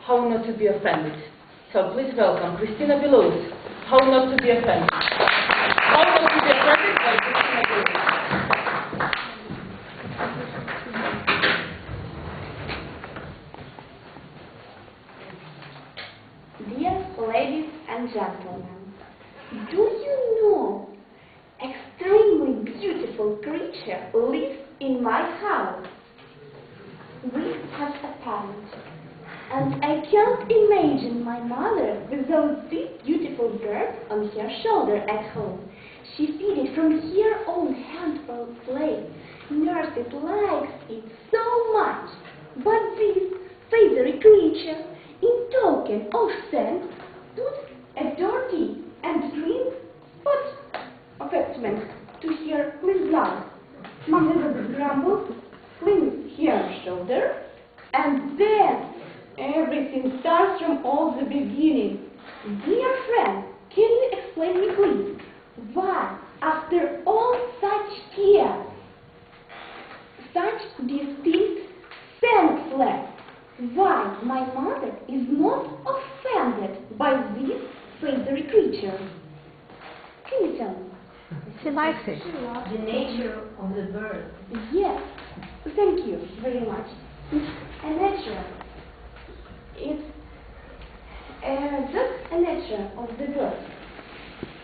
How not to be offended. So please welcome Christina Below. How not to be offended. How not to be offended by Christina Below. Dear ladies and gentlemen, do you know extremely beautiful creature lives in my house? We have a parent, and I can't imagine my mother without this beautiful bird on her shoulder at home. She feeds it from her own handful of play, nurses likes it so much, but this feathery creature, in token of thanks, puts a dirty and clean spot of excrement to her clean blood. Mother grumbles, cleans her shoulder, and then everything starts from all the beginning. Dear friend, can you explain me please, why, after all such care, such distinct thankless, why my mother is not offended by this feathery creature? Can you tell me? She likes it. The nature of the bird. Yes, thank you very much. It's a nature. It's just a nature of the bird.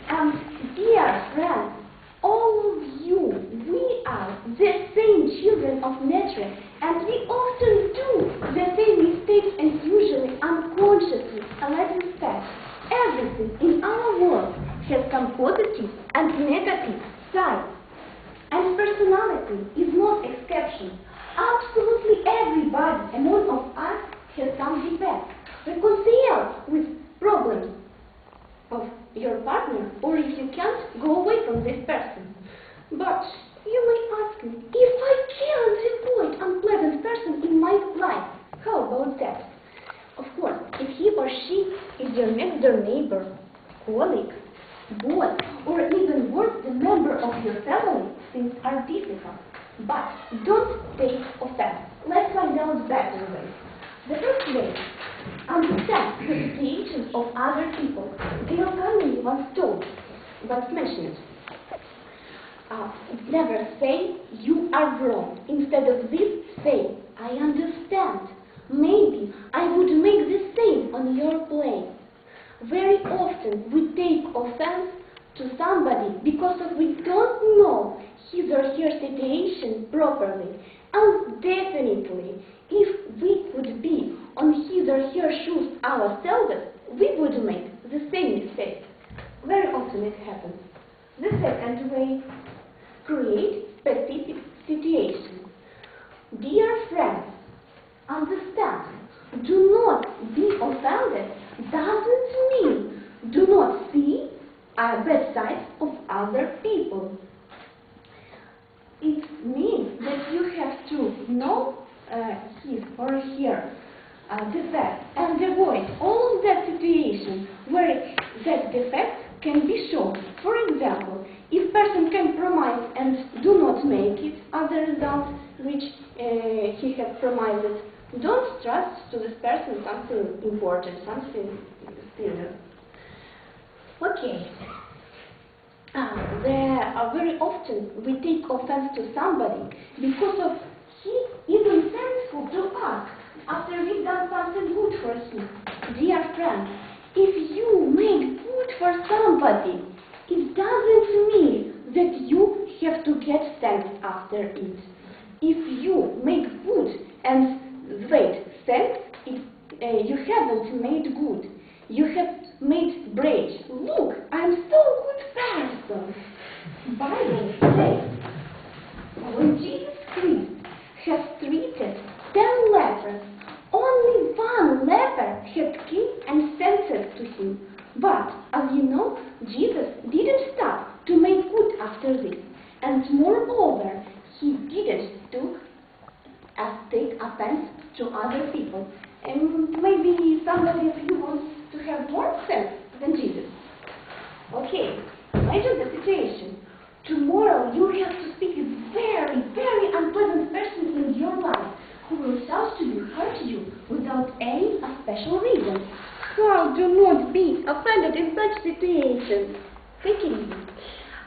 And dear friends, all of you, we are the same children of nature, and we often do the same mistakes and usually unconsciously. And let me say, everything in our world has some positive and negative sides. And personality is not exception. Absolutely everybody among of us has some defects. Reconcile with problems of your partner, or if you can't, go away from this person. But you may ask me, if I can't avoid unpleasant person in my life, how about that? Of course, if he or she is your next door neighbor, colleague, boss, or even worse, the member of your family, things are difficult. But don't take offense. Let's find out better ways. The first way, understand the situations of other people. Dear family once told, once mentioned, never say you are wrong. Instead of this, say I understand. Maybe I would make the same on your place. Very often we take offense to somebody because we don't know his or her situation properly. And definitely, if we could be on his or her shoes ourselves, we would make the same mistake. Very often it happens. The second way, create specific situations. Dear friends, understand, do not be offended doesn't mean do not see bad sides of other people. It means that you have to know his or her defect and avoid all of that situation where that defect can be shown. For example, if person can promise and do not make it as a result which he has promised, don't trust to this person something important, something serious. Okay. Very often we take offense to somebody because of he isn't thankful to us after we've done something good for him. Dear friend, if you make good for somebody, it doesn't mean that you have to get thanks after it. If you make good and wait, thanks, you haven't made good. You have made brave. Look, I'm so good person. Bible says, when Jesus Christ has treated 10 lepers, only one leper had came and sentenced to him. But, as you know, Jesus didn't stop to make good after this. And moreover, he didn't take offense to other people. And maybe somebody of you wants to have more sense than Jesus. Okay, imagine the situation. Tomorrow you have to speak a very, very unpleasant person in your life who will start to hurt you without any special special reason. How do not be offended in such situations? Take it easy.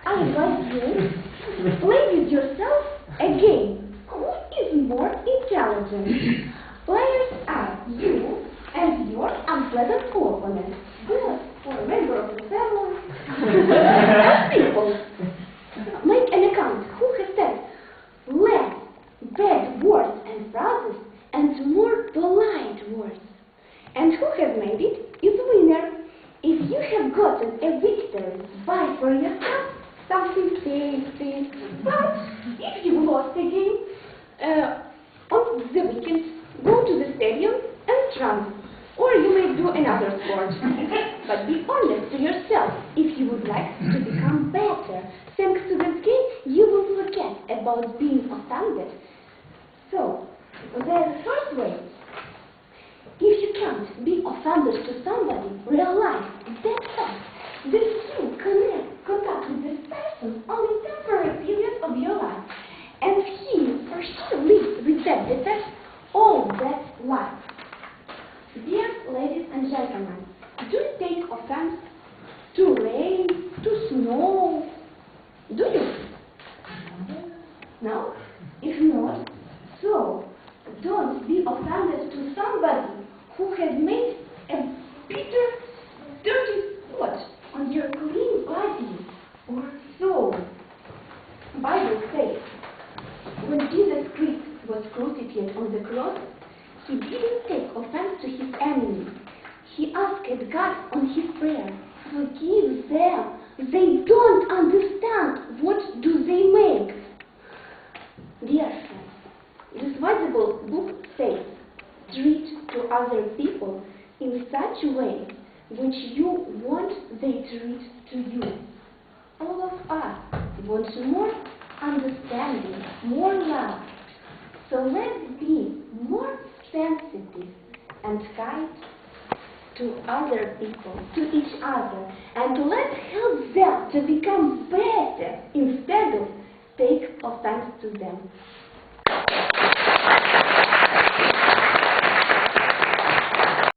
I advise you, play with yourself a game. Who is more intelligent? Players are you and your unpleasant opponent, boss or a member of the family. As people, make an account. Who has said less bad words and phrases and more polite words? And who has made it is winner. If you have gotten a victory, buy for yourself something tasty. But if you lost a game on the weekend, go to the stadium and run. Or you may do another sport. But be honest to yourself. If you would like to become better, thanks to this game, you will forget about being offended. So, there's the first way. If you can't be offended to somebody, realize that fact that you contact with this person only temporary period of your life, and he or she lives with that defect all that life. Dear ladies and gentlemen, do you take offense to rain, to snow? Do you? No? If not, so don't be offended to somebody who has made a bitter, dirty spot on your clean body or soul. Bible says, when Jesus Christ was crucified on the cross, he didn't take offense to his enemies. He asked God on his prayer, forgive them. They don't understand. What do they make? Dear friends, this Bible book says, treat to other people in such a way which you want they treat to you. All of us want more understanding, more love. So let's be more sensitive and kind to other people, to each other, and let's help them to become better instead of take offense to them.